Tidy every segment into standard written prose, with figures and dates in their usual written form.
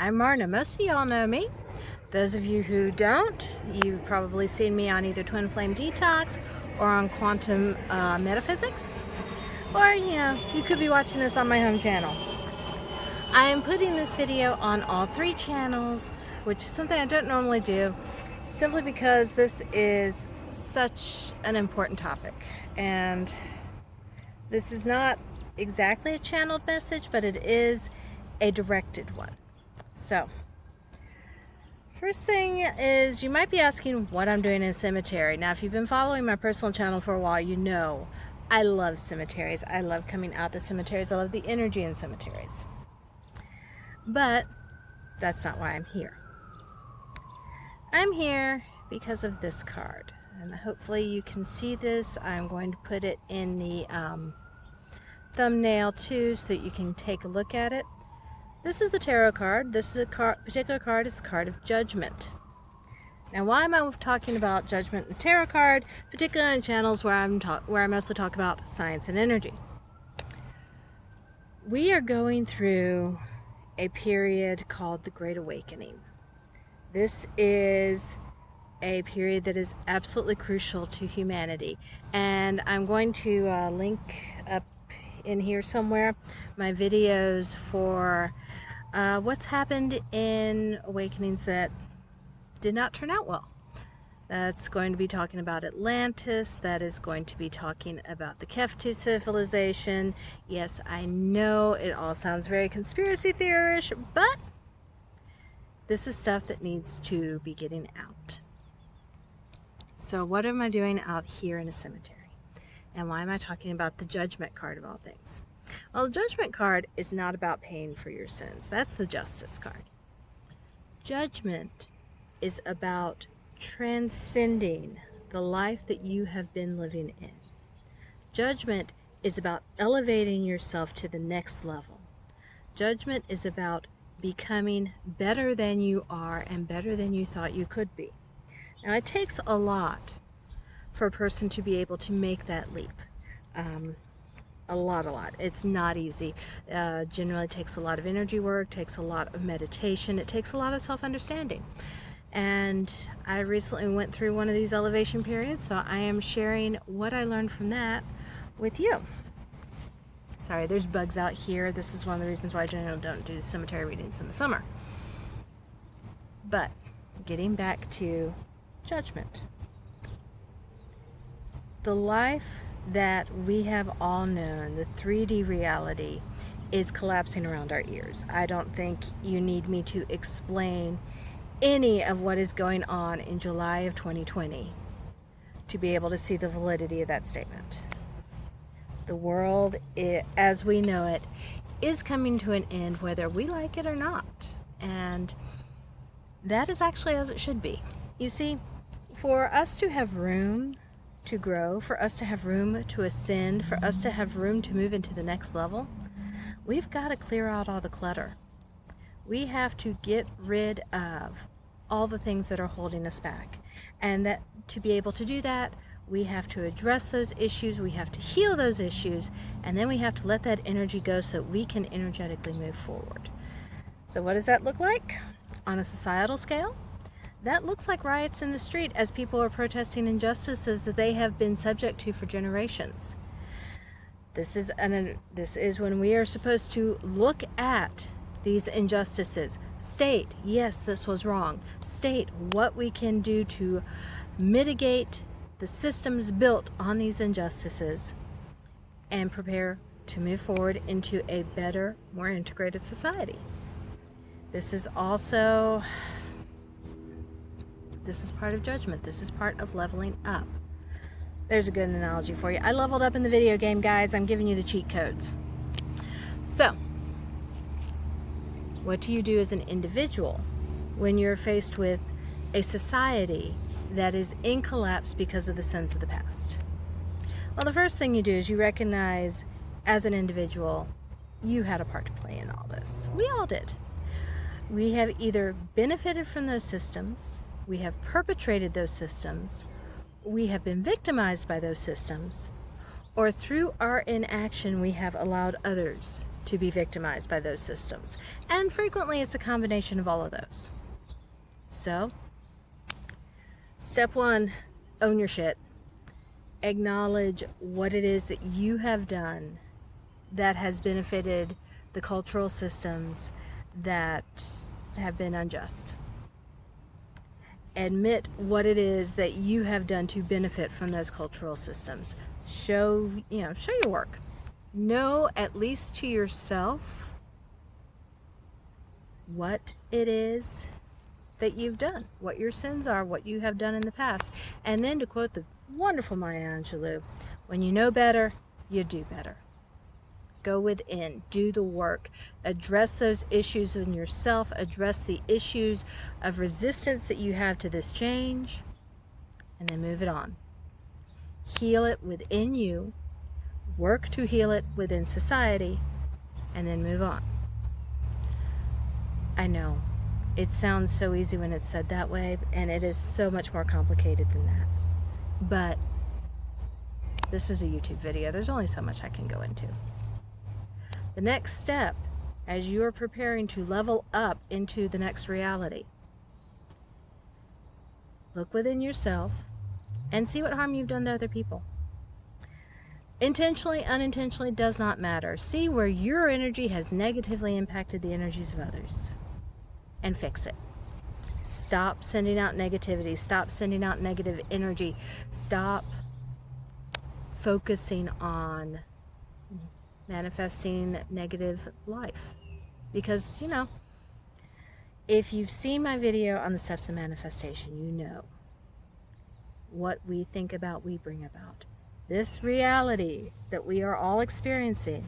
I'm Marna. Most of y'all know me. Those of you who don't, you've probably seen me on either Twin Flame Detox or on Quantum Metaphysics. Or, you could be watching this on my home channel. I am putting this video on all three channels, which is something I don't normally do, simply because this is such an important topic. And this is not exactly a channeled message, but it is a directed one. So, first thing is, you might be asking what I'm doing in a cemetery. Now, if you've been following my personal channel for a while, you know I love cemeteries. I love coming out to cemeteries. I love the energy in cemeteries. But that's not why I'm here. I'm here because of this card. And hopefully you can see this. I'm going to put it in the thumbnail too so that you can take a look at it. This is a tarot card. This is particular card is a card of judgment. Now, why am I talking about judgment and tarot card, particularly on channels where I mostly talk about science and energy? We are going through a period called the Great Awakening. This is a period that is absolutely crucial to humanity, and I'm going to link up in here somewhere my videos for what's happened in awakenings that did not turn out well. That's going to be talking about Atlantis. That is going to be talking about the Keftu civilization. Yes, I know it all sounds very conspiracy theorish, but this is stuff that needs to be getting out. So what am I doing out here in a cemetery? And why am I talking about the Judgment card of all things? Well, the Judgment card is not about paying for your sins. That's the Justice card. Judgment is about transcending the life that you have been living in. Judgment is about elevating yourself to the next level. Judgment is about becoming better than you are and better than you thought you could be. Now, it takes a lot for a person to be able to make that leap. A lot. It's not easy. Generally takes a lot of energy work, takes a lot of meditation, it takes a lot of self-understanding. And I recently went through one of these elevation periods, so I am sharing what I learned from that with you. Sorry, there's bugs out here. This is one of the reasons why I generally don't do cemetery readings in the summer. But getting back to judgment. The life that we have all known, the 3D reality, is collapsing around our ears. I don't think you need me to explain any of what is going on in July of 2020 to be able to see the validity of that statement. The world, as we know it, is coming to an end whether we like it or not. And that is actually as it should be. You see, for us to have room to grow, for us to have room to ascend, for us to have room to move into the next level, we've got to clear out all the clutter. We have to get rid of all the things that are holding us back. And that to be able to do that, we have to address those issues, we have to heal those issues, and then we have to let that energy go so that we can energetically move forward. So what does that look like on a societal scale? That looks like riots in the street as people are protesting injustices that they have been subject to for generations. This is when we are supposed to look at these injustices, state, yes, this was wrong, state what we can do to mitigate the systems built on these injustices, and prepare to move forward into a better, more integrated society. This is part of judgment. This is part of leveling up. There's a good analogy for you. I leveled up in the video game, guys. I'm giving you the cheat codes. So, what do you do as an individual when you're faced with a society that is in collapse because of the sins of the past? Well, the first thing you do is you recognize, as an individual, you had a part to play in all this. We all did. We have either benefited from those systems, we have perpetrated those systems, we have been victimized by those systems, or through our inaction we have allowed others to be victimized by those systems. And frequently it's a combination of all of those. So, step one, own your shit. Acknowledge what it is that you have done that has benefited the cultural systems that have been unjust. Admit what it is that you have done to benefit from those cultural systems. Show your work. Know, at least to yourself, what it is that you've done, what your sins are, what you have done in the past. And then, to quote the wonderful Maya Angelou, when you know better, you do better. Go within, do the work, address those issues in yourself, address the issues of resistance that you have to this change, and then move it on. Heal it within you, work to heal it within society, and then move on. I know, it sounds so easy when it's said that way, and it is so much more complicated than that. But this is a YouTube video. There's only so much I can go into. The next step, as you are preparing to level up into the next reality, look within yourself and see what harm you've done to other people. Intentionally, unintentionally, does not matter. See where your energy has negatively impacted the energies of others and fix it. Stop sending out negativity. Stop sending out negative energy. Stop focusing on manifesting negative life. Because, if you've seen my video on the steps of manifestation, you know what we think about, we bring about. This reality that we are all experiencing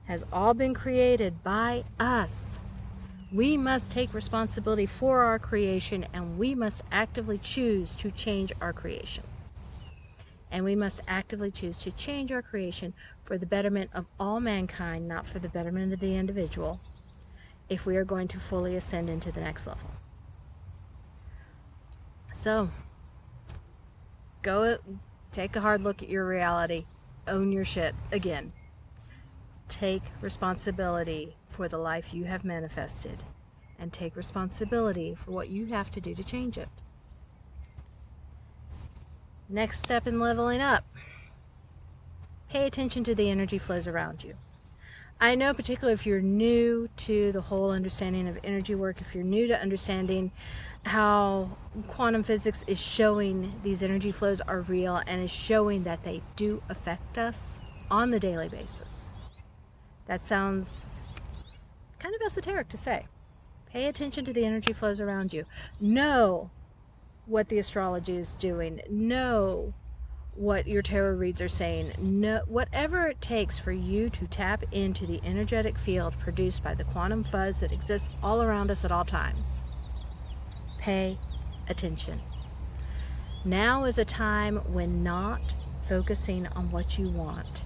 has all been created by us. We must take responsibility for our creation, and we must actively choose to change our creation. And we must actively choose to change our creation for the betterment of all mankind, not for the betterment of the individual, if we are going to fully ascend into the next level. So, go take a hard look at your reality. Own your shit. Again, take responsibility for the life you have manifested, and take responsibility for what you have to do to change it. Next step in leveling up, pay attention to the energy flows around you. I know, particularly if you're new to the whole understanding of energy work, if you're new to understanding how quantum physics is showing these energy flows are real and is showing that they do affect us on the daily basis. That sounds kind of esoteric to say. Pay attention to the energy flows around you. Know what the astrology is doing. Know what your tarot reads are saying. Know whatever it takes for you to tap into the energetic field produced by the quantum fuzz that exists all around us at all times. Pay attention. Now is a time when not focusing on what you want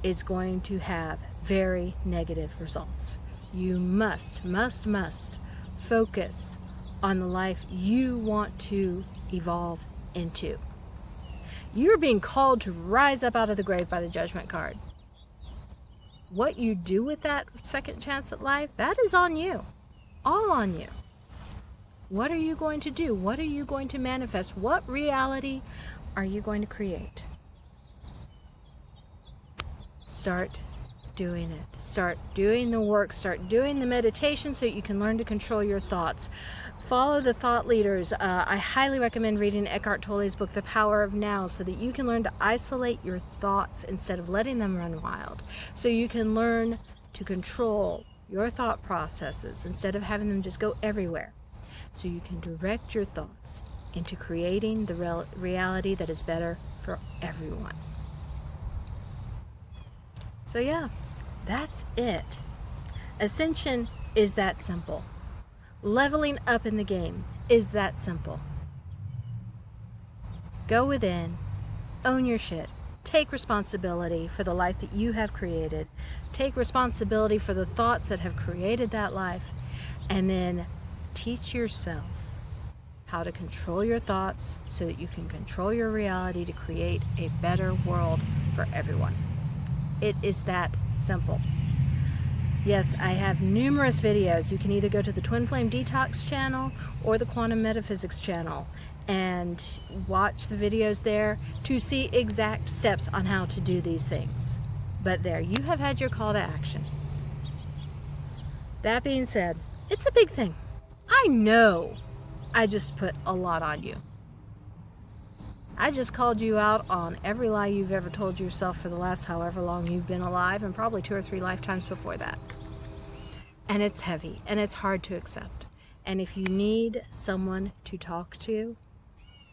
is going to have very negative results. You must focus on the life you want to evolve into. You're being called to rise up out of the grave by the judgment card. What you do with that second chance at life, that is on you. All on you. What are you going to do? What are you going to manifest? What reality are you going to create? Start doing it. Start doing the work. Start doing the meditation so that you can learn to control your thoughts. Follow the thought leaders. I highly recommend reading Eckhart Tolle's book, The Power of Now, so that you can learn to isolate your thoughts instead of letting them run wild. So you can learn to control your thought processes instead of having them just go everywhere. So you can direct your thoughts into creating the reality that is better for everyone. So yeah, that's it. Ascension is that simple. Leveling up in the game is that simple. Go within, own your shit, take responsibility for the life that you have created, take responsibility for the thoughts that have created that life, and then teach yourself how to control your thoughts so that you can control your reality to create a better world for everyone. It is that simple. Yes, I have numerous videos. You can either go to the Twin Flame Detox channel or the Quantum Metaphysics channel and watch the videos there to see exact steps on how to do these things. But there, you have had your call to action. That being said, it's a big thing. I know I just put a lot on you. I just called you out on every lie you've ever told yourself for the last however long you've been alive, and probably 2 or 3 lifetimes before that. And it's heavy, and it's hard to accept. And if you need someone to talk to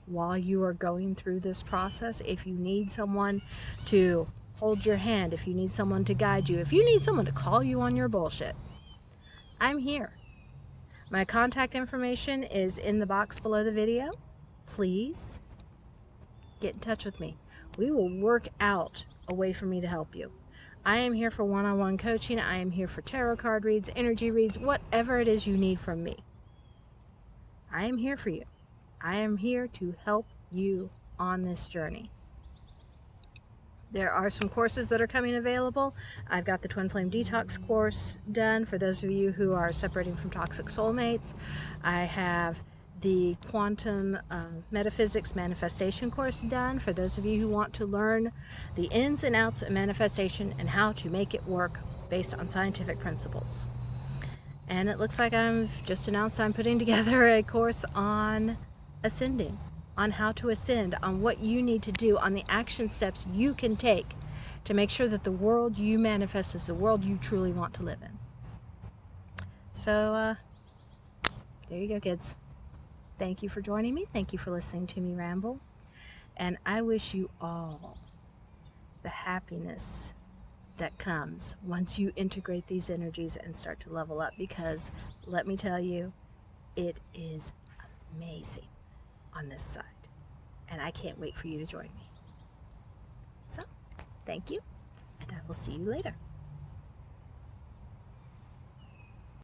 while you are going through this process, if you need someone to hold your hand, if you need someone to guide you, if you need someone to call you on your bullshit, I'm here. My contact information is in the box below the video. Please get in touch with me. We will work out a way for me to help you. I am here for one-on-one coaching. I am here for tarot card reads, energy reads, whatever it is you need from me. I am here for you. I am here to help you on this journey. There are some courses that are coming available. I've got the Twin Flame Detox course done for those of you who are separating from toxic soulmates. I have the Quantum Metaphysics Manifestation course done for those of you who want to learn the ins and outs of manifestation and how to make it work based on scientific principles. And it looks like I've just announced I'm putting together a course on ascending, on how to ascend, on what you need to do, on the action steps you can take to make sure that the world you manifest is the world you truly want to live in. So, there you go, kids. Thank you for joining me. Thank you for listening to me ramble. And I wish you all the happiness that comes once you integrate these energies and start to level up, because let me tell you, it is amazing on this side. And I can't wait for you to join me. So, thank you, and I will see you later.